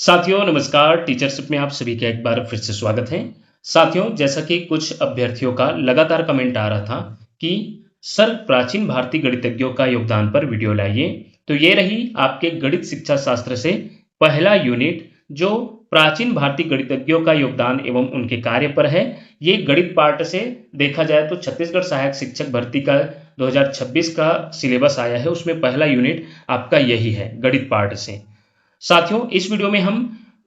साथियों नमस्कार। टीचरशिप में आप सभी का एक बार फिर से स्वागत है। साथियों, जैसा कि कुछ अभ्यर्थियों का लगातार कमेंट आ रहा था कि सर प्राचीन भारतीय गणितज्ञों का योगदान पर वीडियो लाइए, तो ये रही आपके गणित शिक्षा शास्त्र से पहला यूनिट जो प्राचीन भारतीय गणितज्ञों का योगदान एवं उनके कार्य पर है। ये गणित पार्ट से देखा जाए तो छत्तीसगढ़ सहायक शिक्षक भर्ती का 2026 का सिलेबस आया है, उसमें पहला यूनिट आपका यही है गणित पार्ट से। साथियों, इस वीडियो में हम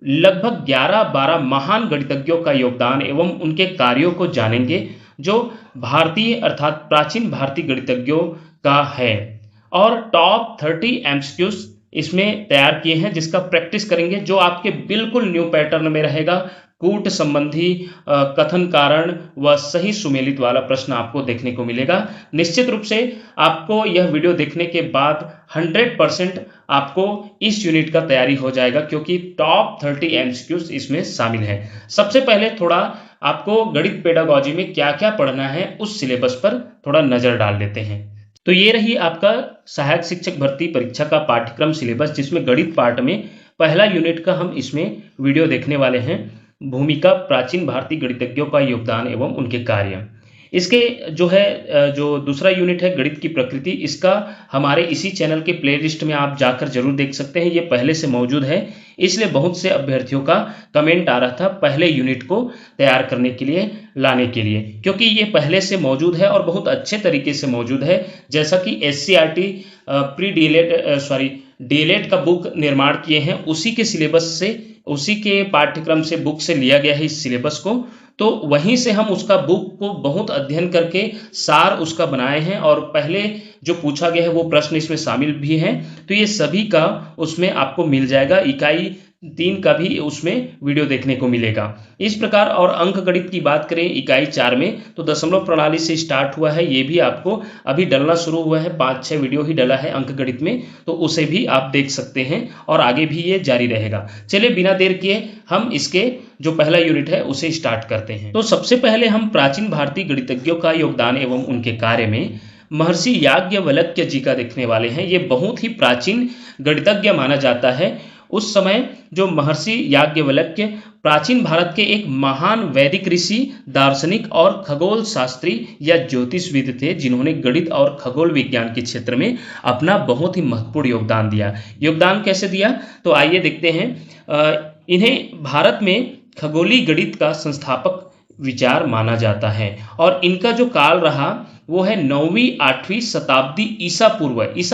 लगभग 11-12 महान गणितज्ञों का योगदान एवं उनके कार्यों को जानेंगे जो भारतीय अर्थात प्राचीन भारतीय गणितज्ञों का है, और टॉप 30 एमसीक्यूज इसमें तैयार किए हैं जिसका प्रैक्टिस करेंगे, जो आपके बिल्कुल न्यू पैटर्न में रहेगा। कूट संबंधी कथन कारण व सही सुमेलित वाला प्रश्न आपको देखने को मिलेगा। निश्चित रूप से आपको यह वीडियो देखने के बाद 100% आपको इस यूनिट का तैयारी हो जाएगा, क्योंकि टॉप 30 एमसीक्यूज इसमें शामिल है। सबसे पहले थोड़ा आपको गणित पेडागोजी में क्या क्या पढ़ना है उस सिलेबस पर थोड़ा नजर डाल लेते हैं। तो ये रही आपका सहायक शिक्षक भर्ती परीक्षा का पाठ्यक्रम सिलेबस, जिसमें गणित पार्ट में पहला यूनिट का हम इसमें वीडियो देखने वाले हैं, भूमिका प्राचीन भारतीय गणितज्ञों का योगदान एवं उनके कार्य। इसके जो दूसरा यूनिट है गणित की प्रकृति, इसका हमारे इसी चैनल के प्लेलिस्ट में आप जाकर जरूर देख सकते हैं। ये पहले से मौजूद है, इसलिए बहुत से अभ्यर्थियों का कमेंट आ रहा था पहले यूनिट को तैयार करने के लिए, लाने के लिए, क्योंकि ये पहले से मौजूद है और बहुत अच्छे तरीके से मौजूद है। जैसा कि SCERT प्री डीएलएड का बुक निर्माण किए हैं, उसी के सिलेबस से, उसी के पाठ्यक्रम से, बुक से लिया गया है इस सिलेबस को। तो वहीं से हम उसका बुक को बहुत अध्ययन करके सार उसका बनाए हैं, और पहले जो पूछा गया है वो प्रश्न इसमें शामिल भी हैं। तो ये सभी का उसमें आपको मिल जाएगा। इकाई 3 का भी उसमें वीडियो देखने को मिलेगा इस प्रकार। और अंक गणित की बात करें इकाई 4 में, तो दशमलव प्रणाली से स्टार्ट हुआ है, ये भी आपको अभी डलना शुरू हुआ है, 5-6 वीडियो ही डला है अंक गणित में, तो उसे भी आप देख सकते हैं और आगे भी ये जारी रहेगा। चलिए बिना देर किए हम इसके जो पहला यूनिट है उसे स्टार्ट करते हैं। तो सबसे पहले हम प्राचीन भारतीय गणितज्ञों का योगदान एवं उनके कार्य में महर्षि याज्ञवल्क्य जी का देखने वाले हैं। ये बहुत ही प्राचीन गणितज्ञ माना जाता है। उस समय जो महर्षि याज्ञवल्क्य प्राचीन भारत के एक महान वैदिक ऋषि, दार्शनिक और खगोल शास्त्री या ज्योतिषविद थे, जिन्होंने गणित और खगोल विज्ञान के क्षेत्र में अपना बहुत ही महत्वपूर्ण योगदान दिया। योगदान कैसे दिया, तो आइए देखते हैं। इन्हें भारत में खगोलीय गणित का संस्थापक विचार माना जाता है, और इनका जो काल रहा वो है 9वीं-8वीं शताब्दी ईसा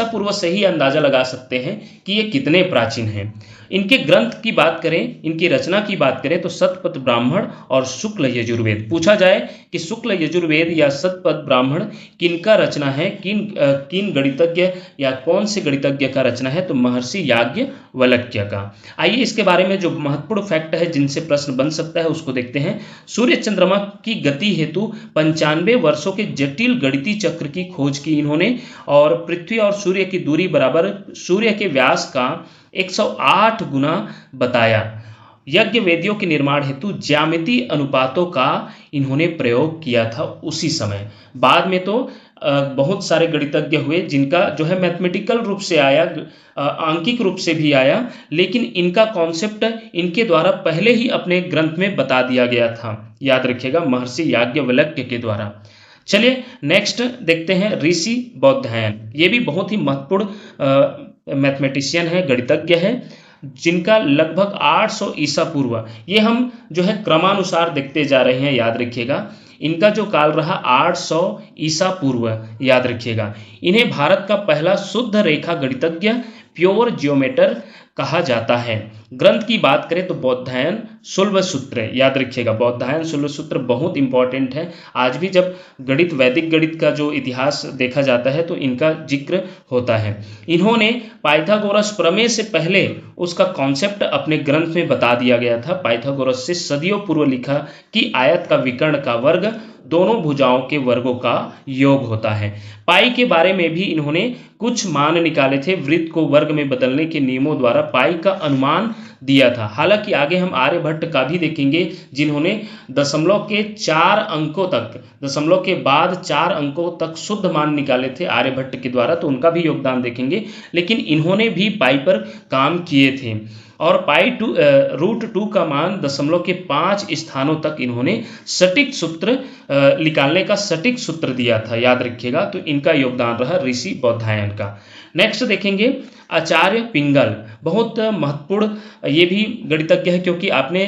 पूर्व से ही अंदाजा लगा सकते हैं कि ये कितने प्राचीन हैं। इनके ग्रंथ की बात करें, इनकी रचना की बात करें, तो शतपथ ब्राह्मण और शुक्ल यजुर्वेद। पूछा जाए कि शुक्ल यजुर्वेद या शतपथ ब्राह्मण किनका रचना है, किन गणितज्ञ या कौन से गणितज्ञ का रचना है, तो महर्षि याज्ञवल्क्य का। आइए इसके बारे में जो महत्वपूर्ण फैक्ट है जिनसे प्रश्न बन सकता है उसको देखते हैं। सूर्य चंद्रमा की गति हेतु 95 वर्षों के जटिल गणितीय चक्र की खोज की इन्होंने, और पृथ्वी और सूर्य की दूरी बराबर सूर्य के व्यास का 108 गुना बताया। यज्ञ वेदियों के निर्माण हेतु ज्यामितीय अनुपातों का इन्होंने प्रयोग किया था उसी समय। बाद में तो बहुत सारे गणितज्ञ हुए जिनका जो है मैथमेटिकल रूप से आया, आंकिक रूप से भी आया, लेकिन इनका कॉन्सेप्ट इनके द्वारा पहले ही अपने ग्रंथ में बता दिया गया था। याद रखिएगा, महर्षि याज्ञवल्क्य के द्वारा। चलिए नेक्स्ट देखते हैं ऋषि बौधायन। ये भी बहुत ही महत्वपूर्ण मैथमेटिशियन है, गणितज्ञ है, जिनका लगभग 800 ईसा पूर्व, ये हम जो है क्रमानुसार देखते जा रहे हैं, याद रखिएगा। इनका जो काल रहा 800 ईसा पूर्व, याद रखिएगा। इन्हें भारत का पहला शुद्ध रेखा गणितज्ञ, प्योर जियोमेटर कहा जाता है। ग्रंथ की बात करें तो बौधायन शुल्ब सूत्र, याद रखिएगा, बौधायन शुल्ब सूत्र बहुत इंपॉर्टेंट है। आज भी जब गणित, वैदिक गणित का जो इतिहास देखा जाता है तो इनका जिक्र होता है। इन्होंने पाइथागोरस प्रमेय से पहले उसका कॉन्सेप्ट अपने ग्रंथ में बता दिया गया था। पाइथागोरस से सदियों पूर्व लिखा कि आयत का विकर्ण का वर्ग दोनों भुजाओं के वर्गों का योग होता है। पाई के बारे में भी इन्होंने कुछ मान निकाले थे। वृत्त को वर्ग में बदलने के नियमों द्वारा पाई का अनुमान दिया था। हालांकि आगे हम आर्यभट्ट का भी देखेंगे, जिन्होंने दशमलव के 4 अंकों तक, दशमलव के बाद 4 अंकों तक शुद्ध मान निकाले थे आर्यभट्ट के द्वारा, तो उनका भी योगदान देखेंगे। लेकिन इन्होंने भी पाई पर काम किए थे और √2 का मान दशमलव के 5 स्थानों तक इन्होंने सटीक सूत्र निकालने का सटीक सूत्र दिया था, याद रखिएगा। तो इनका योगदान रहा ऋषि बौधायन का। नेक्स्ट देखेंगे आचार्य पिंगल, बहुत महत्वपूर्ण ये भी गणितज्ञ है, क्योंकि आपने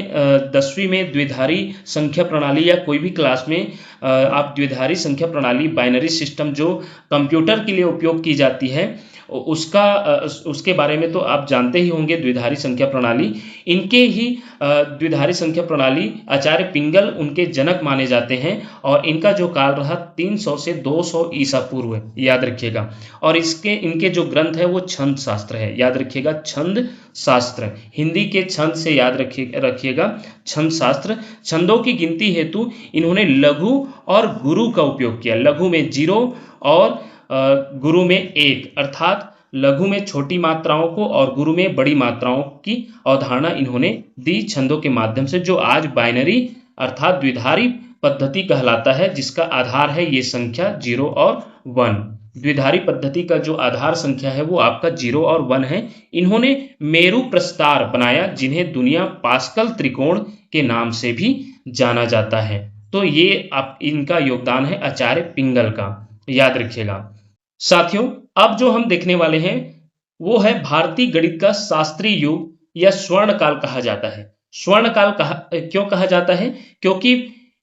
10वीं में द्विधारी संख्या प्रणाली या कोई भी क्लास में आप द्विधारी संख्या प्रणाली, बाइनरी सिस्टम जो कंप्यूटर के लिए उपयोग की जाती है, उसके बारे में तो आप जानते ही होंगे। द्विधारी संख्या प्रणाली, इनके ही द्विधारी संख्या प्रणाली आचार्य पिंगल उनके जनक माने जाते हैं और इनका जो काल रहा 300 से 200 ईसा पूर्व, याद रखिएगा। और इनके जो ग्रंथ है वो छंद शास्त्र है, याद रखिएगा, छंद शास्त्र, हिंदी के छंद से याद रखिएगा, छंद शास्त्र। छंदों की गिनती हेतु इन्होंने लघु और गुरु का उपयोग किया। लघु में 0 और गुरु में 1, अर्थात लघु में छोटी मात्राओं को और गुरु में बड़ी मात्राओं की अवधारणा इन्होंने दी छंदों के माध्यम से, जो आज बाइनरी अर्थात द्विधारी पद्धति कहलाता है, जिसका आधार है ये संख्या 0 और 1। द्विधारी पद्धति का जो आधार संख्या है वो आपका 0 और 1 है। इन्होंने मेरु प्रस्तार बनाया, जिन्हें दुनिया पास्कल त्रिकोण के नाम से भी जाना जाता है। तो ये इनका योगदान है आचार्य पिंगल का, याद रखिएगा। साथियों, अब जो हम देखने वाले हैं वो है भारतीय गणित का शास्त्रीय युग या स्वर्ण काल कहा जाता है। स्वर्ण काल क्यों कहा जाता है? क्योंकि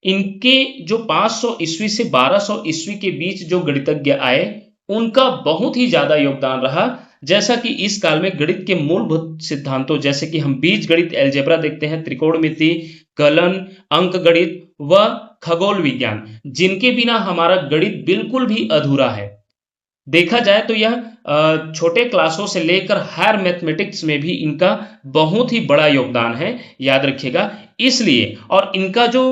इनके जो 500 ईस्वी से 1200 ईस्वी के बीच जो गणितज्ञ आए, उनका बहुत ही ज्यादा योगदान रहा। जैसा कि इस काल में गणित के मूलभूत सिद्धांतों, जैसे कि हम बीज गणित, अलजेब्रा देखते हैं, त्रिकोणमिति, कलन, अंक गणित व खगोल विज्ञान, जिनके बिना हमारा गणित बिल्कुल भी अधूरा है। देखा जाए तो यह छोटे क्लासों से लेकर हायर मैथमेटिक्स में भी इनका बहुत ही बड़ा योगदान है, याद रखिएगा। इसलिए और इनका जो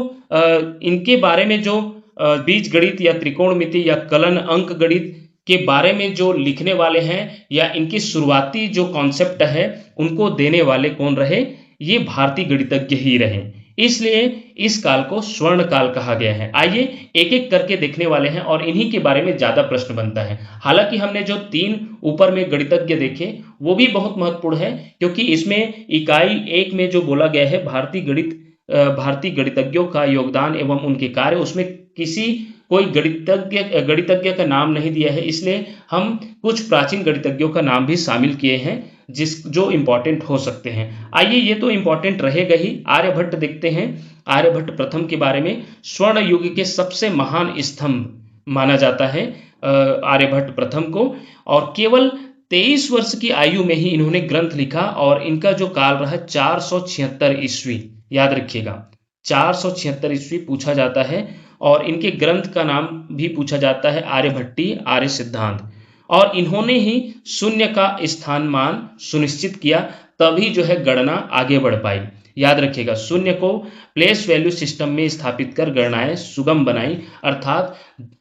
इनके बारे में जो बीज गणित या त्रिकोणमिति या कलन अंक गणित के बारे में जो लिखने वाले हैं या इनकी शुरुआती जो कॉन्सेप्ट है उनको देने वाले कौन रहे? ये भारतीय गणितज्ञ ही रहे। इसलिए इस काल को स्वर्ण काल कहा गया है। आइए एक एक करके देखने वाले हैं और इन्हीं के बारे में ज्यादा प्रश्न बनता है। हालांकि हमने जो 3 ऊपर में गणितज्ञ देखे वो भी बहुत महत्वपूर्ण है, क्योंकि इसमें इकाई 1 में जो बोला गया है भारतीय गणितज्ञों का योगदान एवं उनके कार्य, उसमें कोई गणितज्ञ का नाम नहीं दिया है। इसलिए हम कुछ प्राचीन गणितज्ञों का नाम भी शामिल किए हैं जो इंपॉर्टेंट हो सकते हैं। आइए, ये तो इंपॉर्टेंट रहेगा ही। आर्यभट्ट देखते हैं। आर्यभट्ट प्रथम के बारे में, स्वर्ण युग के सबसे महान स्तंभ माना जाता है आर्यभट्ट प्रथम को, और केवल 23 वर्ष की आयु में ही इन्होंने ग्रंथ लिखा और इनका जो काल रहा 476 ईस्वी, याद रखिएगा, 476 ईस्वी पूछा जाता है। और इनके ग्रंथ का नाम भी पूछा जाता है आर्यभट्टीय आर्य सिद्धांत। और इन्होंने ही शून्य का स्थान मान सुनिश्चित किया, तभी जो है गणना आगे बढ़ पाई। याद रखिएगा, शून्य को प्लेस वैल्यू सिस्टम में स्थापित कर गणनाएं सुगम बनाई, अर्थात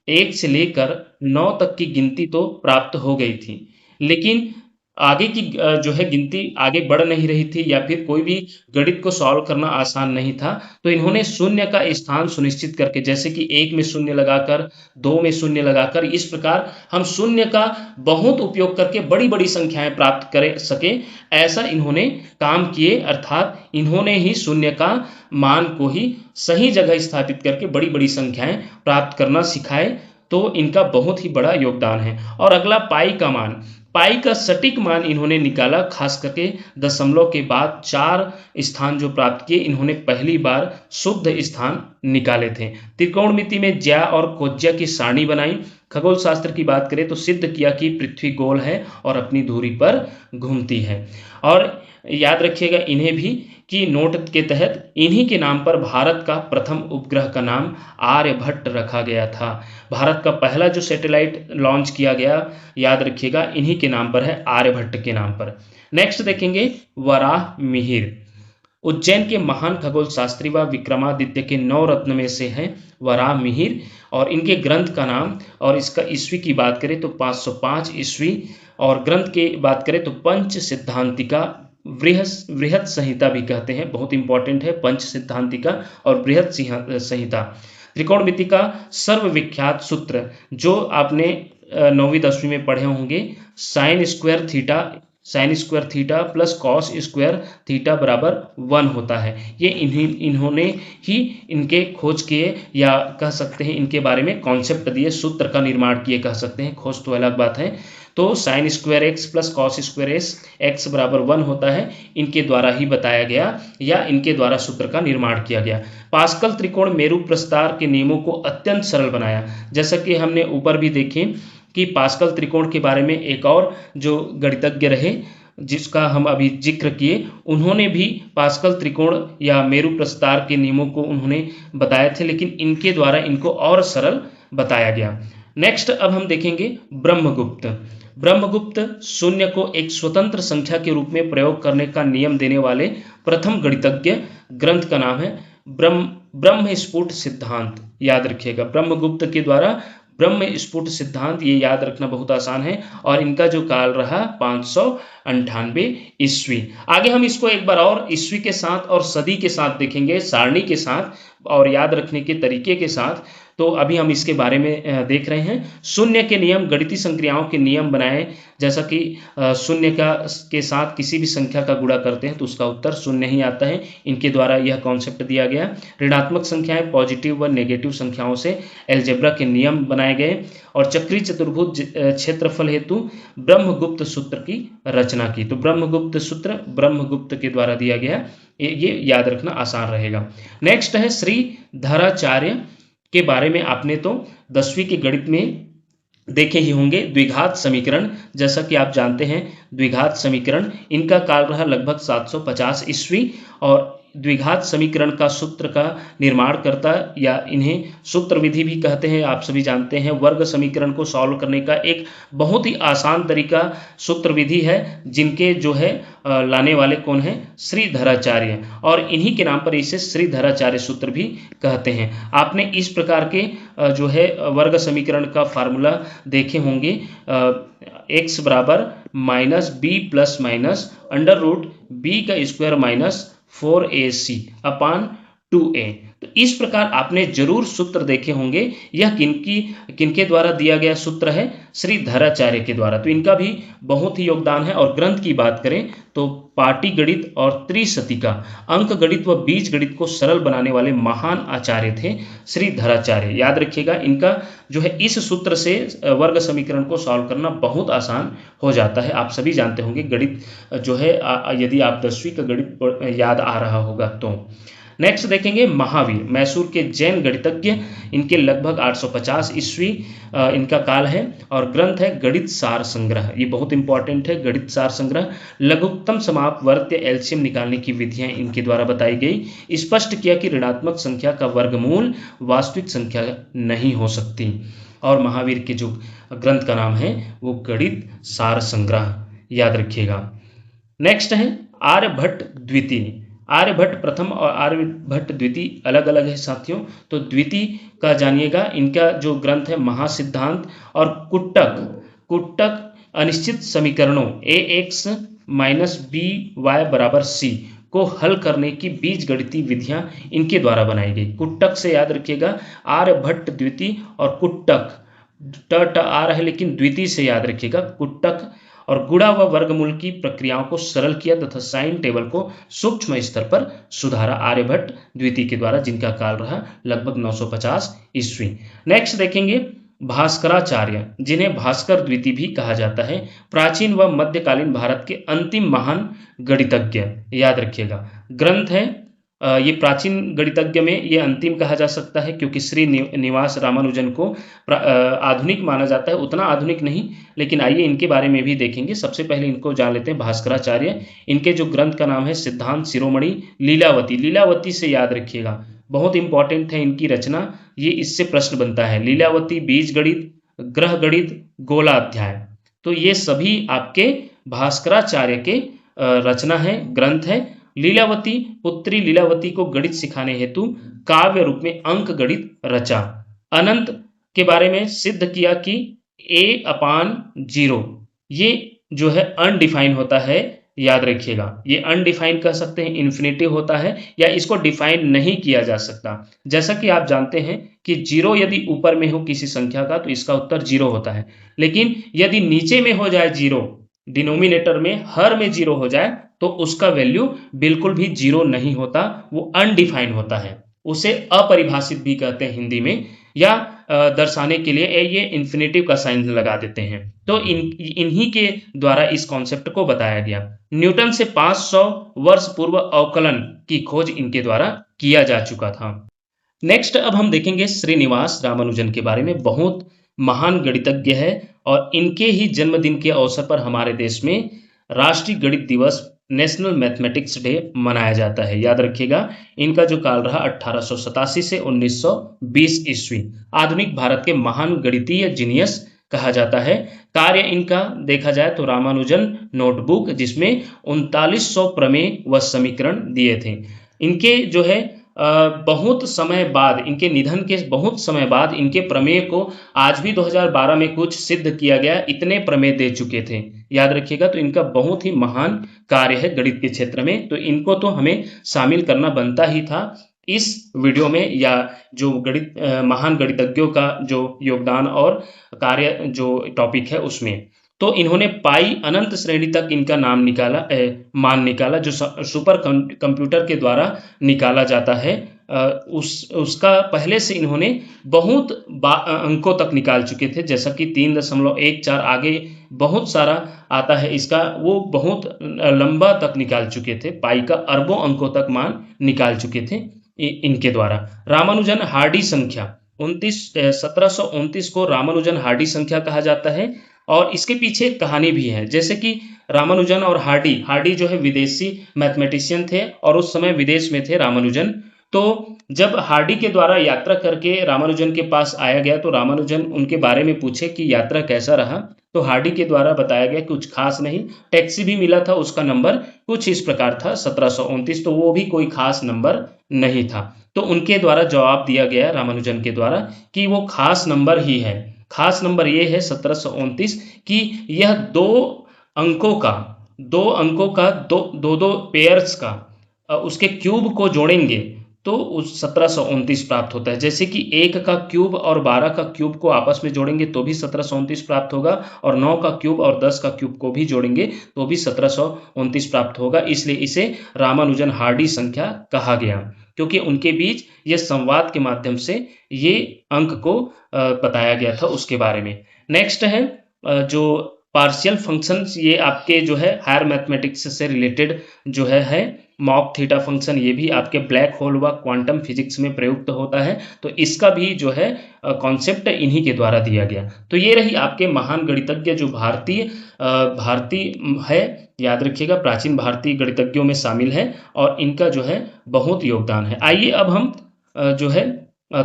1 से लेकर 9 तक की गिनती तो प्राप्त हो गई थी, लेकिन आगे की जो है गिनती आगे बढ़ नहीं रही थी या फिर कोई भी गणित को सॉल्व करना आसान नहीं था। तो इन्होंने शून्य का स्थान सुनिश्चित करके, जैसे कि 1 में शून्य लगाकर, 2 में शून्य लगाकर, इस प्रकार हम शून्य का बहुत उपयोग करके बड़ी बड़ी संख्याएं प्राप्त कर सके, ऐसा इन्होंने काम किए। अर्थात इन्होंने ही शून्य का मान को ही सही जगह स्थापित करके बड़ी बड़ी संख्याएं प्राप्त करना सिखाए। तो इनका बहुत ही बड़ा योगदान है। और अगला पाई का मान, पाई का सटीक मान इन्होंने निकाला, खास करके दशमलव के बाद 4 स्थान जो प्राप्त किए, इन्होंने पहली बार शुद्ध स्थान निकाले थे। त्रिकोणमिति में ज्या और कोज्या की सारणी बनाई। खगोल शास्त्र की बात करें तो सिद्ध किया कि पृथ्वी गोल है और अपनी धुरी पर घूमती है। और याद रखिएगा इन्हें भी कि नोट के तहत इन्हीं के नाम पर भारत का प्रथम उपग्रह का नाम आर्यभट्ट रखा गया था। भारत का पहला जो सैटेलाइट लॉन्च किया गया, याद रखिएगा, इन्हीं के नाम पर है, आर्यभट्ट के नाम पर। नेक्स्ट देखेंगे वराह मिहिर, उज्जैन के महान खगोल शास्त्री व विक्रमादित्य के 9 रत्न में से हैं वराह मिहिर। और इनके ग्रंथ का नाम और इसका ईस्वी की बात करें तो 505 ईस्वी, और ग्रंथ की बात करें तो पंच सिद्धांतिका वृहत संहिता भी कहते हैं, बहुत इंपॉर्टेंट है, पंच सिद्धांतिका और बृहत संहिता। त्रिकोणमिति का सर्वविख्यात सूत्र जो आपने 9वीं 10वीं में पढ़े होंगे, sine square theta plus cos square theta बराबर 1 होता है। ये इन्होंने ही इनके खोज किए, या कह सकते हैं इनके बारे में कॉन्सेप्ट दिए, सूत्र का निर्माण किए कह सकते हैं, खोज तो अलग बात है। तो sign square x plus cos square x बराबर 1 होता है, इनके द्वारा ही बताया गया या इनके द्वारा सूत्र का निर्माण किया गया। पास्कल त्रिकोण मेरु प्रस्तार के नियमों को अत्यंत सरल बनाया। जैसा कि हमने ऊपर भी देखे कि पास्कल त्रिकोण के बारे में एक और जो गणितज्ञ रहे जिसका हम अभी जिक्र किए, उन्होंने भी पास्कल त्रिकोण या मेरु प्रस्तार के नियमों को उन्होंने बताए थे, लेकिन इनके द्वारा इनको और सरल बताया गया। नेक्स्ट अब हम देखेंगे ब्रह्मगुप्त। ब्रह्मगुप्त शून्य को एक स्वतंत्र संख्या के रूप में प्रयोग करने का नियम देने वाले प्रथम गणितज्ञ। ग्रंथ का नाम है ब्रह्मस्फुट सिद्धांत। याद रखिएगा, ब्रह्मगुप्त के द्वारा ब्रह्मस्फुट सिद्धांत, ये याद रखना बहुत आसान है। और इनका जो काल रहा 598 ईस्वी। आगे हम इसको एक बार और ईस्वी के साथ और सदी के साथ देखेंगे, सारणी के साथ और याद रखने के तरीके के साथ। तो अभी हम इसके बारे में देख रहे हैं। शून्य के नियम गणितीय संक्रियाओं के नियम बनाए, जैसा कि शून्य के साथ किसी भी संख्या का गुणा करते हैं तो उसका उत्तर शून्य ही आता है, इनके द्वारा यह कॉन्सेप्ट दिया गया। ऋणात्मक संख्याएं पॉजिटिव व नेगेटिव संख्याओं से अलजेब्रा के नियम बनाए गए, और चक्रीय चतुर्भुज क्षेत्रफल हेतु ब्रह्मगुप्त सूत्र की रचना की। तो ब्रह्मगुप्त सूत्र ब्रह्मगुप्त के द्वारा दिया गया, ये याद रखना आसान रहेगा। नेक्स्ट है श्रीधराचार्य के बारे में आपने तो 10वीं के गणित में देखे ही होंगे। द्विघात समीकरण, जैसा कि आप जानते हैं द्विघात समीकरण, इनका काल रहा लगभग 750 ईस्वी, और द्विघात समीकरण का सूत्र का निर्माण करता, या इन्हें सूत्र विधि भी कहते हैं, आप सभी जानते हैं। वर्ग समीकरण को सॉल्व करने का एक बहुत ही आसान तरीका सूत्र विधि है, जिनके जो है लाने वाले कौन है, श्रीधराचार्य, और इन्हीं के नाम पर इसे श्रीधराचार्य सूत्र भी कहते हैं। आपने इस प्रकार के जो है वर्ग समीकरण का फार्मूला देखे होंगे, x बराबर minus b plus minus under root b का square minus 4ac upon 2a। तो इस प्रकार आपने जरूर सूत्र देखे होंगे। यह किनके द्वारा दिया गया सूत्र है, श्रीधराचार्य के द्वारा। तो इनका भी बहुत ही योगदान है। और ग्रंथ की बात करें तो पाटी गणित और त्रिशतिका, अंक गणित व बीज गणित को सरल बनाने वाले महान आचार्य थे श्रीधराचार्य। याद रखिएगा, इनका जो है इस सूत्र से वर्ग समीकरण को सॉल्व करना बहुत आसान हो जाता है। आप सभी जानते होंगे गणित जो है, यदि आप 10वीं का गणित याद आ रहा होगा तो। नेक्स्ट देखेंगे महावीर, मैसूर के जैन गणितज्ञ, इनके लगभग 850 ईस्वी इनका काल है, और ग्रंथ है गणित सार संग्रह। ये बहुत इंपॉर्टेंट है, गणित सार संग्रह। लघुत्तम समापवर्त्य एलसीएम निकालने की विधियां इनके द्वारा बताई गई। स्पष्ट किया कि ऋणात्मक संख्या का वर्गमूल वास्तविक संख्या नहीं हो सकती। और महावीर के जो ग्रंथ का नाम है वो गणित सार संग्रह, याद रखिएगा। नेक्स्ट है आर्यभट्ट द्वितीय। आर्यभट्ट प्रथम और आर्यभट्ट द्वितीय अलग अलग है साथियों। तो द्वितीय का जानिएगा, इनका जो ग्रंथ है महासिद्धांत और कुट्टक अनिश्चित समीकरणों ax माइनस बी वाई बराबर c को हल करने की बीज गणितीय विधियां इनके द्वारा बनाई गई। कुट्टक से याद रखिएगा, आर्यभट्ट द्वितीय और कुट्टक, ट आ रहा है लेकिन द्वितीय से याद रखिएगा, कुट्टक, और गुणा व वर्गमूल की प्रक्रियाओं को सरल किया तथा साइन टेबल को सूक्ष्म स्तर पर सुधारा। आर्यभट्ट द्वितीय के द्वारा, जिनका काल रहा लगभग 950 ईस्वी। नेक्स्ट देखेंगे भास्कराचार्य, जिन्हें भास्कर द्वितीय भी कहा जाता है। प्राचीन व मध्यकालीन भारत के अंतिम महान गणितज्ञ, याद रखिएगा। ग्रंथ है ये प्राचीन गणितज्ञ में ये अंतिम कहा जा सकता है, क्योंकि श्री निवास रामानुजन को आधुनिक माना जाता है। उतना आधुनिक नहीं, लेकिन आइए इनके बारे में भी देखेंगे। सबसे पहले इनको जान लेते हैं, भास्कराचार्य। इनके जो ग्रंथ का नाम है सिद्धांत शिरोमणि लीलावती। लीलावती से याद रखिएगा, बहुत इंपॉर्टेंट है इनकी रचना, ये इससे प्रश्न बनता है। लीलावती, बीज गणित, ग्रह गणित, गोलाध्याय, तो ये सभी आपके भास्कराचार्य के रचना है, ग्रंथ है। लीलावती पुत्री लीलावती को गणित सिखाने हेतु काव्य रूप में अंक गणित रचा। अनंत के बारे में सिद्ध किया कि a/0 ये जो है अनडिफाइन होता है, याद रखिएगा। ये अनडिफाइंड कह सकते हैं, इन्फिनिटिव होता है, या इसको डिफाइन नहीं किया जा सकता। जैसा कि आप जानते हैं कि जीरो यदि ऊपर में हो किसी संख्या का तो इसका उत्तर जीरो होता है, लेकिन यदि नीचे में हो जाए जीरो, डिनोमिनेटर में हर में जीरो हो जाए तो उसका वैल्यू बिल्कुल भी जीरो नहीं होता, वो अनडिफाइंड होता है। उसे अपरिभाषित भी कहते हैं हिंदी में, या दर्शाने के लिए ये इन्फिनेटिव का साइन लगा देते हैं। तो इन्हीं के द्वारा इस कॉन्सेप्ट को बताया गया। न्यूटन से 500 वर्ष पूर्व अवकलन की खोज इनके द्वारा किया जा चुका था। नेक्स्ट अब हम देखेंगे श्रीनिवास रामानुजन के बारे में। बहुत महान गणितज्ञ है और इनके ही जन्मदिन के अवसर पर हमारे देश में राष्ट्रीय गणित दिवस, नेशनल मैथमेटिक्स डे मनाया जाता है। याद रखिएगा, इनका जो काल रहा 1887 से 1920 ईस्वी। आधुनिक भारत के महान गणितीय जीनियस कहा जाता है। कार्य इनका देखा जाए तो रामानुजन नोटबुक, जिसमें 3900 प्रमेय व समीकरण दिए थे। इनके जो है बहुत समय बाद, इनके निधन के बहुत समय बाद इनके प्रमेय को आज भी 2012 में कुछ सिद्ध किया गया, इतने प्रमेय दे चुके थे। याद रखिएगा, तो इनका बहुत ही महान कार्य है गणित के क्षेत्र में, तो इनको तो हमें शामिल करना बनता ही था इस वीडियो में, या जो गणित महान गणितज्ञों का जो योगदान और कार्य जो टॉपिक है उसमें। तो इन्होंने पाई अनंत श्रेणी तक इनका नाम निकाला, मान निकाला, जो सुपर कंप्यूटर के द्वारा निकाला जाता है। उसका पहले से इन्होंने बहुत अंकों तक निकाल चुके थे, जैसा कि 3.14 आगे बहुत सारा आता है इसका, वो बहुत लंबा तक निकाल चुके थे। पाई का अरबों अंकों तक मान निकाल चुके थे इनके द्वारा। रामानुजन हार्डी संख्या 1729 को रामानुजन हार्डी संख्या कहा जाता है। और इसके पीछे एक कहानी भी है, जैसे कि रामानुजन और हार्डी जो है विदेशी मैथमेटिशियन थे और उस समय विदेश में थे रामानुजन। तो जब हार्डी के द्वारा यात्रा करके रामानुजन के पास आया गया तो रामानुजन उनके बारे में पूछे कि यात्रा कैसा रहा, तो हार्डी के द्वारा बताया गया कुछ खास नहीं। टैक्सी भी मिला था, उसका नंबर कुछ इस प्रकार था 1729, तो वो भी कोई खास नंबर नहीं था। तो उनके द्वारा जवाब दिया गया रामानुजन के द्वारा कि वो खास नंबर ही है। खास नंबर ये है 1729 कि यह अंकों का दो पेयर्स का उसके क्यूब को जोड़ेंगे तो उस 1729 प्राप्त होता है। जैसे कि 1 का क्यूब और 12 का क्यूब को आपस में जोड़ेंगे तो भी 1729 प्राप्त होगा, और 9 का क्यूब और 10 का क्यूब को भी जोड़ेंगे तो भी 1729 प्राप्त होगा। इसलिए इसे रामानुजन हार्डी संख्या कहा गया, क्योंकि उनके बीच ये संवाद के माध्यम से ये अंक को बताया गया था उसके बारे में। नेक्स्ट है जो पार्शियल फंक्शंस, ये आपके जो है हायर मैथमेटिक्स से रिलेटेड जो है मॉक थीटा फंक्शन, ये भी आपके ब्लैक होल व क्वांटम फिजिक्स में प्रयुक्त होता है। तो इसका भी जो है कॉन्सेप्ट इन्हीं के द्वारा दिया गया। तो ये रही आपके महान गणितज्ञ जो भारतीय है। याद रखिएगा, प्राचीन भारतीय गणितज्ञों में शामिल है और इनका जो है बहुत योगदान है। आइए अब हम जो है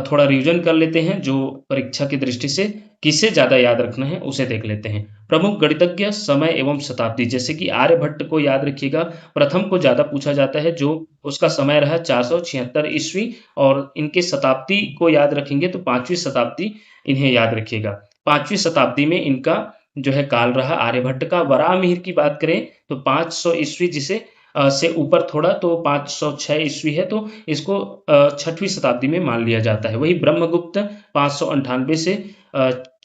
थोड़ा रिवीजन कर लेते हैं, जो परीक्षा की दृष्टि से किसे ज़्यादा याद रखना है उसे देख लेते हैं। प्रमुख गणितज्ञ, समय एवं शताब्दी, जैसे कि आर्यभट्ट को याद रखिएगा, प्रथम को ज़्यादा पूछा जाता है, जो उसका समय रहा 476 ईस्वी, और इनके शताब्दी को याद रखेंगे तो 5वीं शताब्दी इन्हें याद रखिएगा। 5वीं शताब्दी में इनका जो है काल रहा आर्यभट्ट का। वराहमिहिर की बात करें तो 500 ईस्वी जिसे से ऊपर थोड़ा तो 506 ईस्वी है, तो इसको 6वीं शताब्दी में मान लिया जाता है। वही ब्रह्मगुप्त 598 से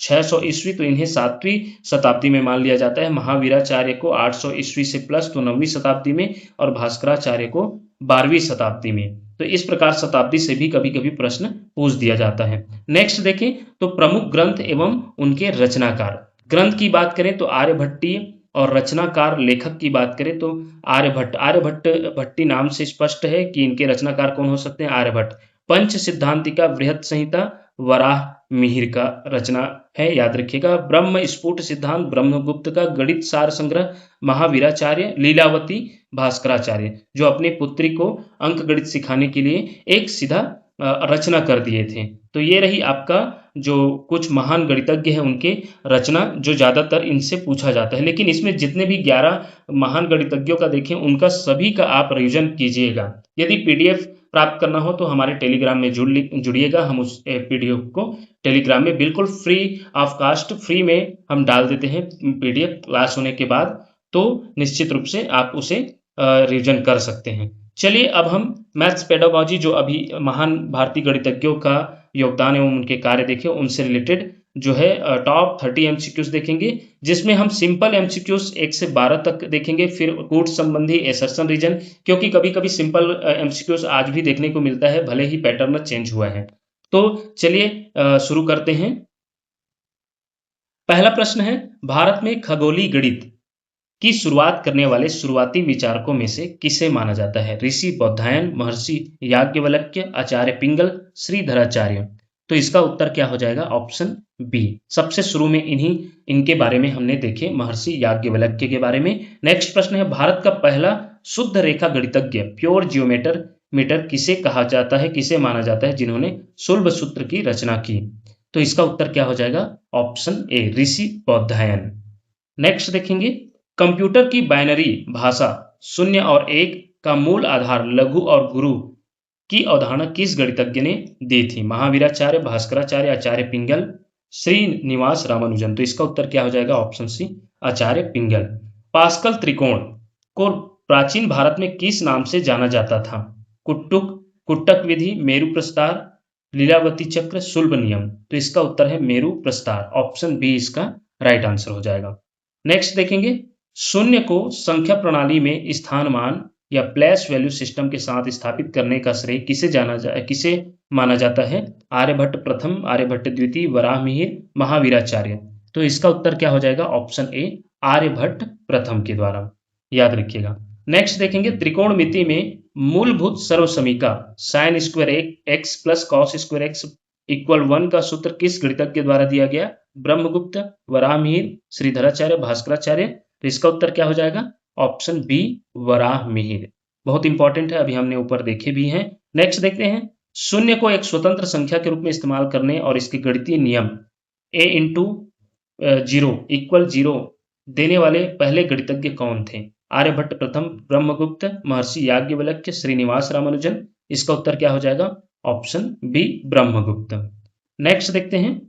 600 ईस्वी, तो इन्हें 7वीं शताब्दी में मान लिया जाता है। महावीराचार्य को 800 ईस्वी से प्लस तो 9वीं शताब्दी में, और भास्कराचार्य को 12वीं शताब्दी में। तो इस प्रकार शताब्दी से भी कभी कभी प्रश्न पूछ दिया जाता है। नेक्स्ट देखें तो प्रमुख ग्रंथ एवं उनके रचनाकार। ग्रंथ की बात करें तो आर्यभट्टीय, और रचनाकार लेखक की बात करें तो आर्यभट्टी नाम से स्पष्ट है कि इनके रचनाकार कौन हो सकते हैं, आर्यभट्ट। पंच सिद्धांतिका, बृहत संहिता, वराहमिहिर का रचना है, याद रखिएगा। ब्रह्म स्फुट सिद्धांत, ब्रह्मगुप्त का। गणित सार संग्रह, महावीराचार्य। लीलावती, भास्कराचार्य, जो अपनी पुत्री को अंक गणित सिखाने के लिए एक सीधा रचना कर दिए थे। तो ये रही आपका जो कुछ महान गणितज्ञ हैं उनके रचना, जो ज़्यादातर इनसे पूछा जाता है। लेकिन इसमें जितने भी 11 महान गणितज्ञों का देखें, उनका सभी का आप रिवीजन कीजिएगा। यदि पीडीएफ प्राप्त करना हो तो हमारे टेलीग्राम में जुड़िएगा। हम उस पीडीएफ को टेलीग्राम में बिल्कुल फ्री ऑफ कास्ट, फ्री में हम डाल देते हैं पीडीएफ क्लास होने के बाद। तो निश्चित रूप से आप उसे रिविजन कर सकते हैं। चलिए अब हम मैथ्स पेडागोजी जो अभी महान भारतीय गणितज्ञों का योगदान एवं उनके कार्य देखें, उनसे रिलेटेड जो है टॉप 30 एमसीक्यूज देखेंगे, जिसमें हम सिंपल एमसीक्यूज 1 से 12 तक देखेंगे, फिर कूट संबंधी, एसर्शन रीजन, क्योंकि कभी कभी सिंपल एमसीक्यूज आज भी देखने को मिलता है, भले ही पैटर्न चेंज हुआ है। तो चलिए शुरू करते हैं। पहला प्रश्न है, भारत में खगोलीय गणित की शुरुआत करने वाले शुरुआती विचारकों में से किसे माना जाता है? ऋषि बौधायन, महर्षि याज्ञवल्क्य, आचार्य पिंगल, श्रीधराचार्य। तो इसका उत्तर क्या हो जाएगा? Option B. सबसे शुरू में इनके बारे में हमने देखे, महर्षि याज्ञवल्क्य के बारे में। नेक्स्ट प्रश्न है, भारत का पहला शुद्ध रेखा गणितज्ञ, प्योर जियोमेटर किसे कहा जाता है, किसे माना जाता है, जिन्होंने शुल्ब सूत्र की रचना की? तो इसका उत्तर क्या हो जाएगा? Option A, Rishi Baudhayana. Next देखेंगे, कंप्यूटर की बाइनरी भाषा 0 और 1 का मूल आधार लघु और गुरु की अवधारणा किस गणितज्ञ ने दी थी? महावीराचार्य, भास्कराचार्य, आचार्य पिंगल, श्रीनिवास रामानुजन। तो इसका उत्तर क्या हो जाएगा? ऑप्शन सी, आचार्य पिंगल। पास्कल त्रिकोण को प्राचीन भारत में किस नाम से जाना जाता था? कुट्टक विधि, मेरु प्रस्तार, लीलावती चक्र, शुल्ब नियम। तो इसका उत्तर है मेरु प्रस्तार। ऑप्शन बी इसका राइट आंसर हो जाएगा। नेक्स्ट देखेंगे, शून्य को संख्या प्रणाली में स्थानमान या प्लेस वैल्यू सिस्टम के साथ स्थापित करने का श्रेय किसे माना जाता है? आर्यभट्ट प्रथम, आर्यभट्ट द्वितीय, वराहमिहिर, महावीराचार्य। तो इसका उत्तर क्या हो जाएगा? ऑप्शन ए, आर्यभट्ट प्रथम के द्वारा, याद रखिएगा। नेक्स्ट देखेंगे, त्रिकोणमिति में मूलभूत सर्वसमीका sine square x plus cos square x equal 1 का सूत्र किस गणितज्ञ द्वारा दिया गया? ब्रह्मगुप्त, वराहमिहिर, श्रीधराचार्य, भास्कराचार्य। तो इसका उत्तर क्या हो जाएगा? Option B, Varahamihira. बहुत इंपॉर्टेंट है, अभी हमने ऊपर देखे भी हैं। नेक्स्ट देखते हैं, शून्य को एक स्वतंत्र संख्या के रूप में इस्तेमाल करने और इसके गणितीय नियम a इंटू 0 इक्वल 0 देने वाले पहले गणितज्ञ कौन थे? आर्यभट्ट प्रथम, ब्रह्मगुप्त, महर्षि याज्ञवल्क्य, श्रीनिवास रामानुजन। इसका उत्तर क्या हो जाएगा? Option B, Brahmagupta. नेक्स्ट देखते हैं,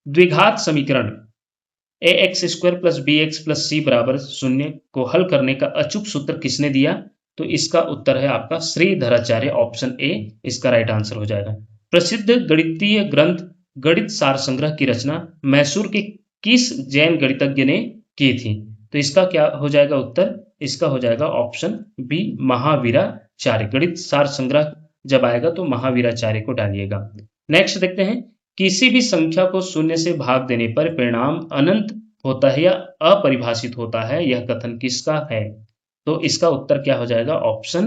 द्विघात समीकरण ax² plus bx plus c बराबर 0 को हल करने का अचूक सूत्र किसने दिया? तो इसका उत्तर है आपका श्रीधराचार्य। ऑप्शन ए इसका राइट आंसर हो जाएगा। प्रसिद्ध गणितीय ग्रंथ गणित सार संग्रह की रचना मैसूर के किस जैन गणितज्ञ ने की थी? तो इसका क्या हो जाएगा उत्तर? इसका हो जाएगा ऑप्शन बी, महावीराचार्य। गणित सार संग्रह जब आएगा तो महावीराचार्य को डालिएगा। नेक्स्ट देखते हैं, किसी भी संख्या को शून्य से भाग देने पर परिणाम अनंत होता है या अपरिभाषित होता है, यह कथन किसका है? तो इसका उत्तर क्या हो जाएगा? ऑप्शन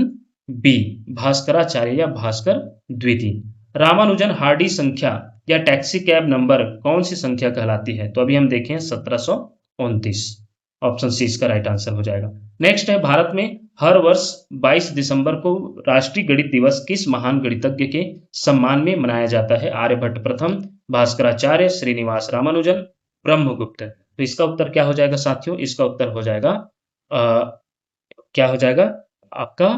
बी, भास्कराचार्य या भास्कर द्वितीय। रामानुजन हार्डी संख्या या टैक्सी कैब नंबर कौन सी संख्या कहलाती है? तो अभी हम देखें 1729। ऑप्शन सी इसका राइट आंसर हो जाएगा। नेक्स्ट है, भारत में हर वर्ष 22 दिसंबर को राष्ट्रीय गणित दिवस किस महान गणितज्ञ के सम्मान में मनाया जाता है? आर्यभट्ट प्रथम, भास्कराचार्य, श्रीनिवास रामानुजन, ब्रह्मगुप्त। तो इसका उत्तर क्या हो जाएगा साथियों? इसका उत्तर हो जाएगा क्या हो जाएगा आपका?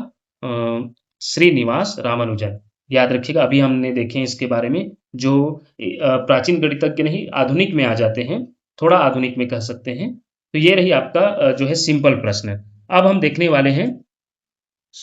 श्रीनिवास रामानुजन। याद रखिएगा, अभी हमने देखे इसके बारे में, जो प्राचीन गणितज्ञ नहीं आधुनिक में आ जाते हैं, थोड़ा आधुनिक में कह सकते हैं। तो ये रही आपका जो है सिंपल प्रश्न। अब हम देखने वाले हैं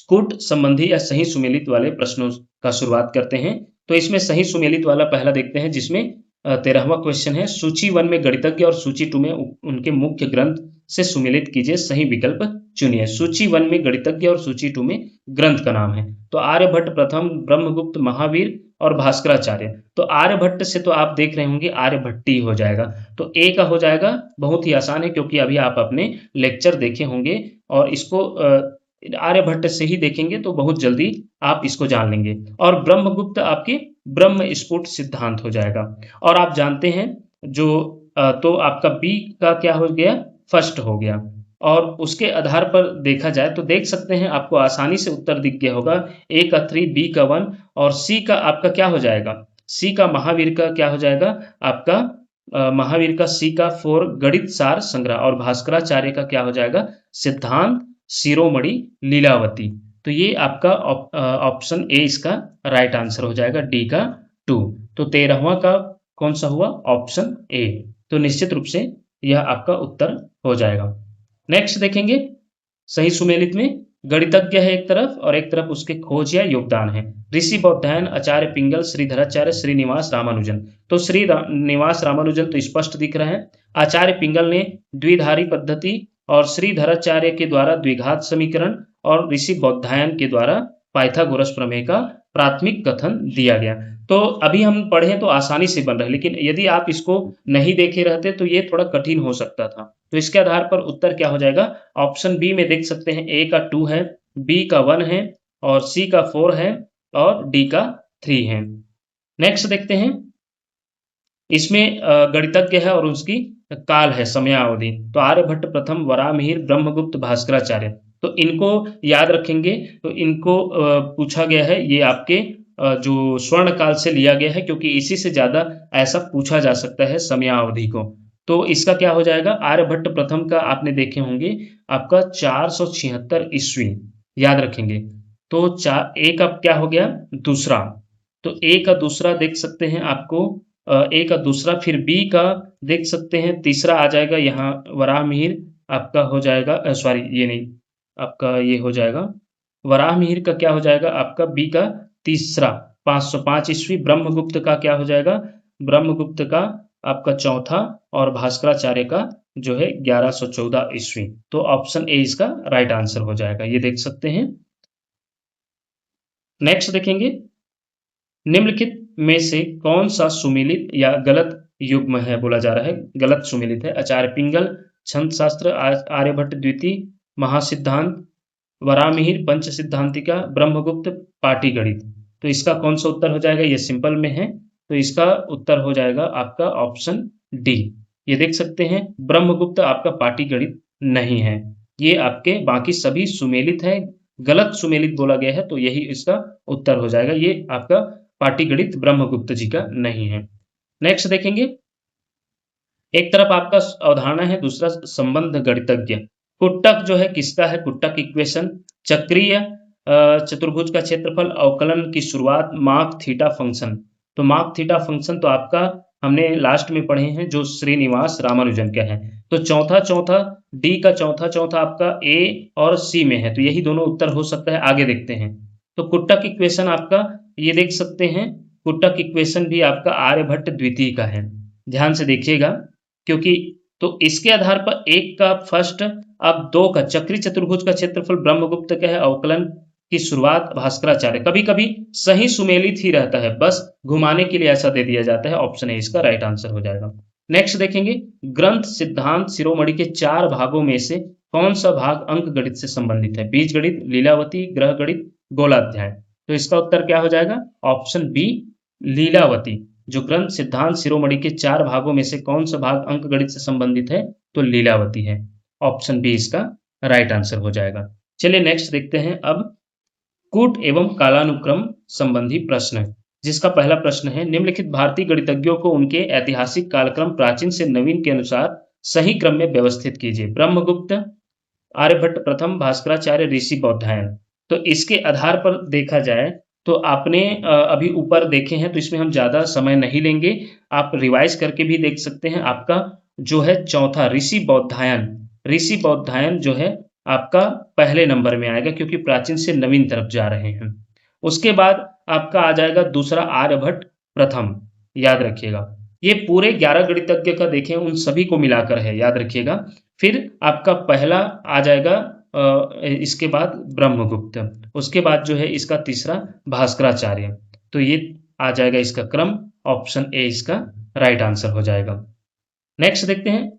कूट संबंधी या सही सुमेलित वाले प्रश्नों का शुरुआत करते हैं। तो इसमें सही सुमेलित वाला पहला देखते हैं, जिसमें 13वां क्वेश्चन है, सूची 1 में गणितज्ञ और सूची 2 में उनके मुख्य ग्रंथ से सुमेलित कीजिए, सही विकल्प चुनिए। सूची 1 में गणितज्ञ और सूची 2 में ग्रंथ का नाम है। तो आर्यभट्ट प्रथम, ब्रह्मगुप्त, महावीर और भास्कराचार्य। तो आर्यभट्ट से तो आप देख रहे होंगे आर्यभट्टी हो जाएगा, तो ए का हो जाएगा। बहुत ही आसान है, क्योंकि अभी आप अपने लेक्चर देखे होंगे और इसको आर्यभट्ट से ही देखेंगे तो बहुत जल्दी आप इसको जान लेंगे। और ब्रह्मगुप्त आपके ब्रह्म स्फुट सिद्धांत हो जाएगा। और आप जानते हैं जो तो आपका बी का क्या हो गया? फर्स्ट हो गया। और उसके आधार पर देखा जाए तो देख सकते हैं आपको आसानी से उत्तर दिख गया होगा। ए का 3, बी का 1 और सी का आपका क्या हो जाएगा? सी का महावीर का क्या हो जाएगा आपका? महावीर का सी का 4 गणित सार संग्रह, और भास्कराचार्य का क्या हो जाएगा? सिद्धांत शिरोमणि लीलावती। तो ये आपका ऑप्शन ए इसका राइट आंसर हो जाएगा, डी का 2। तो 13वां का कौन सा हुआ? Option A. तो निश्चित रूप से यह आपका उत्तर हो जाएगा। नेक्स्ट देखेंगे सही सुमेलित में गणितज्ञ है एक तरफ और एक तरफ उसके खोज या योगदान है। ऋषि बौद्धायन, आचार्य पिंगल, श्रीधराचार्य, श्रीनिवास रामानुजन। तो श्रीनिवास रामानुजन तो स्पष्ट दिख रहा है। आचार्य पिंगल ने द्विधारी पद्धति और श्रीधराचार्य के द्वारा द्विघात समीकरण और ऋषि बौद्धायन के द्वारा पाइथागोरस प्रमेय का प्राथमिक कथन दिया गया। तो अभी हम पढ़े तो आसानी से बन रहा है, लेकिन यदि आप इसको नहीं देखे रहते तो ये थोड़ा कठिन हो सकता था। तो इसके आधार पर उत्तर क्या हो जाएगा? ऑप्शन बी में देख सकते हैं ए का 2 है, बी का 1 है और सी का 4 है और डी का 3 है। नेक्स्ट देखते हैं, इसमें गणितज्ञ है और उसकी काल है, समयावधि। तो आर्यभट्ट प्रथम, वराहमिहिर, ब्रह्मगुप्त, भास्कराचार्य। तो इनको याद रखेंगे। तो इनको पूछा गया है, ये आपके जो स्वर्ण काल से लिया गया है, क्योंकि इसी से ज्यादा ऐसा पूछा जा सकता है समयावधि को। तो इसका क्या हो जाएगा? आर्यभट्ट प्रथम का आपने देखे होंगे आपका 476 ईस्वी, याद रखेंगे। तो ए का क्या हो गया? दूसरा। तो ए का दूसरा देख सकते हैं आपको, ए का दूसरा, फिर बी का देख सकते हैं तीसरा आ जाएगा यहाँ वराहमिहिर आपका हो जाएगा, सॉरी ये नहीं, आपका ये हो जाएगा वराहमिहिर का क्या हो जाएगा आपका बी का तीसरा 505 ईस्वी। ब्रह्मगुप्त का क्या हो जाएगा? ब्रह्मगुप्त का आपका चौथा और भास्कराचार्य का जो है 1114 ईस्वी। तो ऑप्शन ए इसका राइट आंसर हो जाएगा, ये देख सकते हैं। नेक्स्ट देखेंगे, निम्नलिखित में से कौन सा सुमेलित या गलत युग्म है बोला जा रहा है, गलत सुमेलित है। आचार्य पिंगल, छंद शास्त्र, आर्यभट्ट द्वितीय, महासिद्धांत, वराहमिहिर, पंच सिद्धांतिका, ब्रह्मगुप्त, पाटीगणित। तो इसका कौन सा उत्तर हो जाएगा? ये सिंपल में है, तो इसका उत्तर हो जाएगा आपका ऑप्शन डी। ये देख सकते हैं, ब्रह्मगुप्त आपका पाटीगणित नहीं है, ये आपके बाकी सभी सुमेलित है। गलत सुमेलित बोला गया है, तो यही इसका उत्तर हो जाएगा। ये आपका पाटीगणित ब्रह्मगुप्त जी का नहीं है। नेक्स्ट देखेंगे, एक तरफ आपका अवधारणा है, दूसरा संबंध गणितज्ञ। कुट्टक जो है किसका है? कुट्टक इक्वेशन, चक्रीय चतुर्भुज का क्षेत्रफल, अवकलन की शुरुआत, मार्क थीटा फंक्शन। तो मार्क थीटा फंक्शन तो आपका हमने लास्ट में पढ़े हैं, जो श्रीनिवास रामानुजन का है। तो चौथा डी का चौथा आपका ए और सी में है, तो यही दोनों उत्तर हो सकता है। आगे देखते हैं, तो कुट्टक इक्वेशन आपका ये देख सकते हैं, कुट्टक इक्वेशन भी आपका आर्यभट्ट द्वितीय का है, ध्यान से देखिएगा। क्योंकि तो इसके आधार पर एक का फर्स्ट, अब दो का चक्री चतुर्भुज का क्षेत्रफल ब्रह्मगुप्त का है, अवकलन की शुरुआत भास्कराचार्य। कभी कभी सही सुमेलित ही रहता है, बस घुमाने के लिए ऐसा दे दिया जाता है। ऑप्शन ए इसका राइट आंसर हो जाएगा। नेक्स्ट देखेंगे, ग्रंथ सिद्धांत शिरोमणि के 4 भागों में से कौन सा भाग अंक गणित से संबंधित है? बीज गणित, लीलावती, ग्रह गणित, गोलाध्याय। तो इसका उत्तर क्या हो जाएगा? Option B, Lilavati. जो ग्रंथ सिद्धांत शिरोमणि के 4 भागों में से कौन सा भाग अंक गणित से संबंधित है? तो लीलावती है। ऑप्शन बी इसका राइट आंसर हो जाएगा। चलिए नेक्स्ट देखते हैं अब कूट एवं कालानुक्रम संबंधी प्रश्न, जिसका पहला प्रश्न है, निम्नलिखित भारतीय गणितज्ञों को उनके ऐतिहासिक कालक्रम प्राचीन से नवीन के अनुसार सही क्रम में व्यवस्थित कीजिए। ब्रह्मगुप्त, आर्यभट्ट प्रथम, भास्कराचार्य, ऋषि बौद्धायन। तो इसके आधार पर देखा जाए तो आपने अभी ऊपर देखे हैं, तो इसमें हम ज्यादा समय नहीं लेंगे, आप रिवाइज करके भी देख सकते हैं। आपका जो है चौथा ऋषि बौद्धायन, ऋषि बौद्धायन जो है आपका पहले नंबर में आएगा, क्योंकि प्राचीन से नवीन तरफ जा रहे हैं। उसके बाद आपका आ जाएगा दूसरा आर्यभट्ट प्रथम, याद रखिएगा। ये पूरे 11 गणितज्ञ का देखें, उन सभी को मिलाकर है, याद रखिएगा। फिर आपका पहला आ जाएगा इसके बाद ब्रह्मगुप्त, उसके बाद जो है इसका तीसरा भास्कराचार्य। तो ये आ जाएगा इसका क्रम, ऑप्शन ए इसका राइट आंसर हो जाएगा। नेक्स्ट देखते हैं,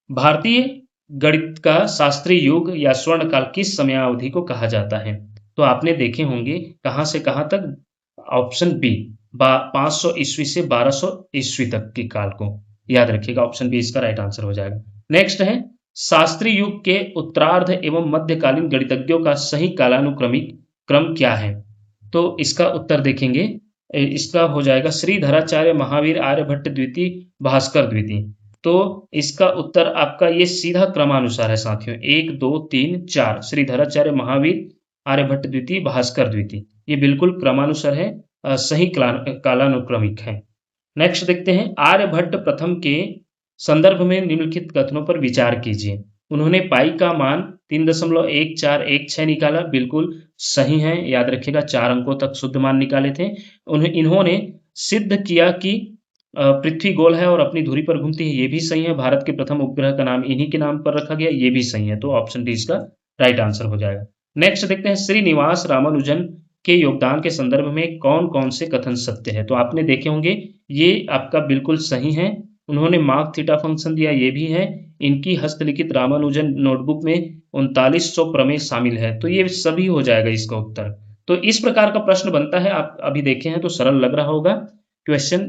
भारतीय गणित का शास्त्रीय युग या स्वर्ण काल किस समयावधि को कहा जाता है? तो आपने देखे होंगे कहां से कहां तक, ऑप्शन बी 500 ईस्वी से 1200 ईस्वी तक के काल को, याद रखिएगा। ऑप्शन बी इसका राइट आंसर हो जाएगा। नेक्स्ट है, शास्त्रीय युग के उत्तरार्ध एवं मध्यकालीन गणितज्ञों का सही कालानुक्रमिक क्रम क्या है? तो इसका उत्तर देखेंगे, इसका हो जाएगा श्रीधराचार्य, महावीर, आर्यभट्ट द्वितीय, भास्कर द्वितीय। तो इसका उत्तर आपका ये सीधा क्रमानुसार है साथियों, 1 2 3 4, श्रीधराचार्य, महावीर, आर्यभट्ट द्वितीय, भास्कर द्वितीय। ये बिल्कुल क्रमानुसार है, सही कालानुक्रमिक है। नेक्स्ट देखते हैं, आर्यभट्ट प्रथम के संदर्भ में निम्नलिखित कथनों पर विचार कीजिए। उन्होंने पाई का मान 3.1416 निकाला, बिल्कुल सही है, याद रखिएगा 4 अंकों तक शुद्ध मान निकाले थे। इन्होंने सिद्ध किया कि पृथ्वी गोल है और अपनी धुरी पर घूमती है, ये भी सही है। भारत के प्रथम उपग्रह का नाम इन्हीं के नाम पर रखा गया, ये भी सही है। तो ऑप्शन डी इसका राइट आंसर हो जाएगा। नेक्स्ट देखते हैं, श्रीनिवास रामानुजन के योगदान के संदर्भ में कौन कौन से कथन सत्य है। तो आपने देखे होंगे, ये आपका बिल्कुल सही है। उन्होंने मार्क थीटा फंक्शन दिया, ये भी है। इनकी हस्तलिखित रामानुजन नोटबुक में 3900 प्रमेय शामिल है, तो ये सभी हो जाएगा इसका उत्तर। तो इस प्रकार का प्रश्न बनता है, आप अभी देखे हैं तो सरल लग रहा होगा। क्वेश्चन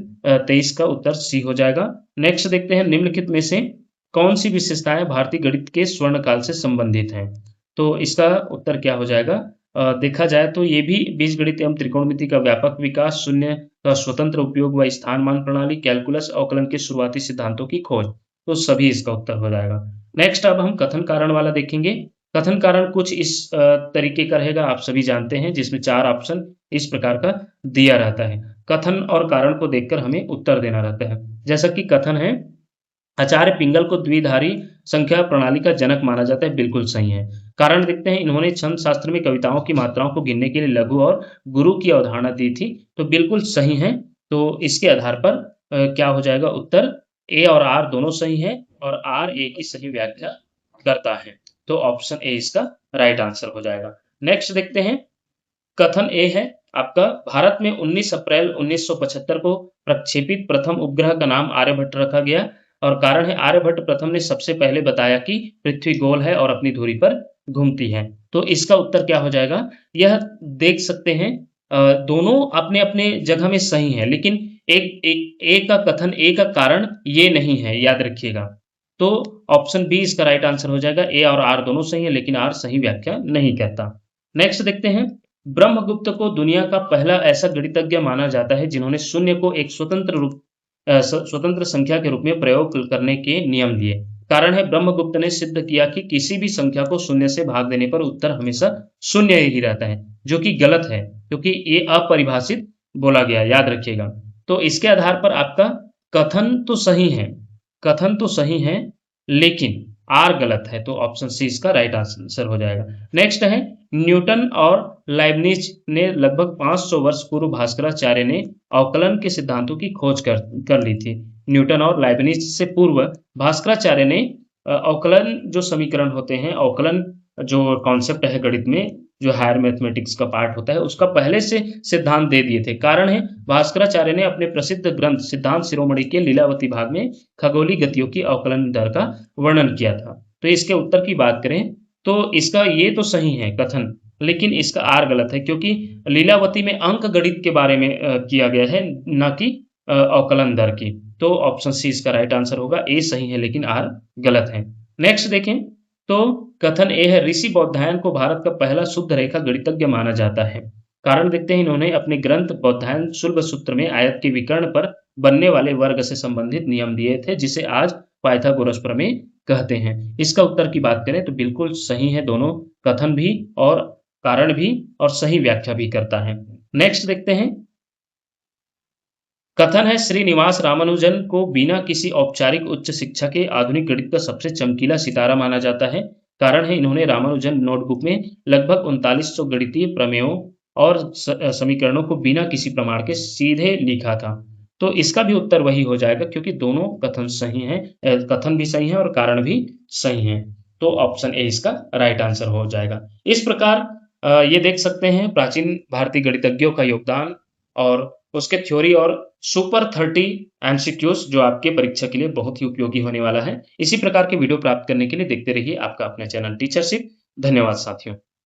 23 का उत्तर सी हो जाएगा। नेक्स्ट देखते हैं, निम्नलिखित में से कौन सी विशेषताएं भारतीय गणित के स्वर्ण काल से संबंधित हैं। तो इसका उत्तर क्या हो जाएगा, देखा जाए तो ये भी बीजगणित एवं त्रिकोणमिति का व्यापक विकास, शून्य का स्वतंत्र उपयोग व स्थानमान प्रणाली, कैलकुलस, अवकलन के शुरुआती सिद्धांतों की खोज, तो सभी इसका उत्तर हो जाएगा। नेक्स्ट अब हम कथन कारण वाला देखेंगे। कथन कारण कुछ इस तरीके का रहेगा, आप सभी जानते हैं, जिसमें 4 ऑप्शन इस प्रकार का दिया रहता है। कथन और कारण को देखकर हमें उत्तर देना रहता है। जैसा कि कथन है, आचार्य पिंगल को द्विधारी संख्या प्रणाली का जनक माना जाता है, बिल्कुल सही है। कारण देखते हैं, इन्होंने छंद शास्त्र में कविताओं की मात्राओं को गिनने के लिए लघु और गुरु की अवधारणा दी थी, तो बिल्कुल सही है। तो इसके आधार पर क्या हो जाएगा उत्तर, ए और आर दोनों सही है और आर ए की सही व्याख्या करता है, तो ऑप्शन ए इसका राइट आंसर हो जाएगा। नेक्स्ट देखते हैं, कथन ए है आपका, भारत में 19 अप्रैल 1975 को प्रक्षेपित प्रथम उपग्रह का नाम आर्यभट्ट रखा गया, और कारण है आर्यभट्ट प्रथम ने सबसे पहले बताया कि पृथ्वी गोल है और अपनी धुरी पर घूमती है। तो इसका उत्तर क्या हो जाएगा, यह देख सकते हैं दोनों अपने अपने जगह में सही है, लेकिन ए का कथन, ए का कारण ये नहीं है, याद रखिएगा। तो ऑप्शन बी इसका राइट आंसर हो जाएगा। ए और आर दोनों सही है, लेकिन आर सही व्याख्या नहीं कहता। नेक्स्ट देखते हैं, ब्रह्मगुप्त को दुनिया का पहला ऐसा गणितज्ञ माना जाता है जिन्होंने शून्य को एक स्वतंत्र संख्या के रूप में प्रयोग करने के नियम दिए। कारण है, ब्रह्मगुप्त ने सिद्ध किया कि किसी भी संख्या को शून्य से भाग देने पर उत्तर हमेशा शून्य ही रहता है, जो कि गलत है, क्योंकि ये अपरिभाषित बोला गया, याद रखिएगा। तो इसके आधार पर आपका कथन तो सही है, कथन तो सही है, लेकिन आर गलत है, तो ऑप्शन सी इसका राइट आंसर हो जाएगा। नेक्स्ट है, न्यूटन और लाइबनिज ने लगभग 500 वर्ष पूर्व भास्कराचार्य ने अवकलन के सिद्धांतों की खोज कर ली थी। न्यूटन और लाइबनिज से पूर्व भास्कराचार्य ने अवकलन जो समीकरण होते हैं, अवकलन जो कॉन्सेप्ट है गणित में, जो हायर मैथमेटिक्स का पार्ट होता है, उसका पहले से सिद्धांत दे दिए थे। कारण है, भास्कराचार्य ने अपने प्रसिद्ध ग्रंथ सिद्धांत शिरोमणि के लीलावती भाग में खगोलीय गतियों की अवकलन दर का वर्णन किया था। तो इसके उत्तर की बात करें तो इसका ये तो सही है कथन, लेकिन इसका आर गलत है, क्योंकि लीलावती में अंक गणित के बारे में किया गया है, न कि अवकलन दर की। तो ऑप्शन सी इसका राइट आंसर होगा। ए सही है, लेकिन आर गलत है। नेक्स्ट देखें तो कथन ए है, ऋषि बौधायन को भारत का पहला शुद्ध रेखा गणितज्ञ माना जाता है। कारण देखते हैं, इन्होंने अपने ग्रंथ बौधायन शुल्ब सूत्र में आयत के विकर्ण पर बनने वाले वर्ग से संबंधित नियम दिए थे, जिसे आज पाइथागोरस प्रमेय कहते हैं। इसका उत्तर की बात करें तो बिल्कुल सही है, दोनों कथन भी और कारण भी, और सही व्याख्या भी करता है। नेक्स्ट देखते हैं, कथन है, श्रीनिवास रामानुजन को बिना किसी औपचारिक उच्च शिक्षा के आधुनिक गणित का सबसे चमकीला सितारा माना जाता है। कारण है, इन्होंने रामानुजन नोटबुक में लगभग 3900 गणितीय प्रमेयों और समीकरणों को बिना किसी प्रमाण के सीधे लिखा था। तो इसका भी उत्तर वही हो जाएगा, क्योंकि दोनों कथन सही हैं, कथन भी सही है और कारण भी सही है। तो ऑप्शन ए इसका राइट आंसर हो जाएगा। इस प्रकार ये देख सकते हैं प्राचीन भारतीय गणितज्ञों का योगदान और उसके थ्योरी और सुपर 30 एमसीक्यूज, जो आपके परीक्षा के लिए बहुत ही उपयोगी होने वाला है। इसी प्रकार के वीडियो प्राप्त करने के लिए देखते रहिए आपका अपना चैनल टीचरशिप। धन्यवाद साथियों।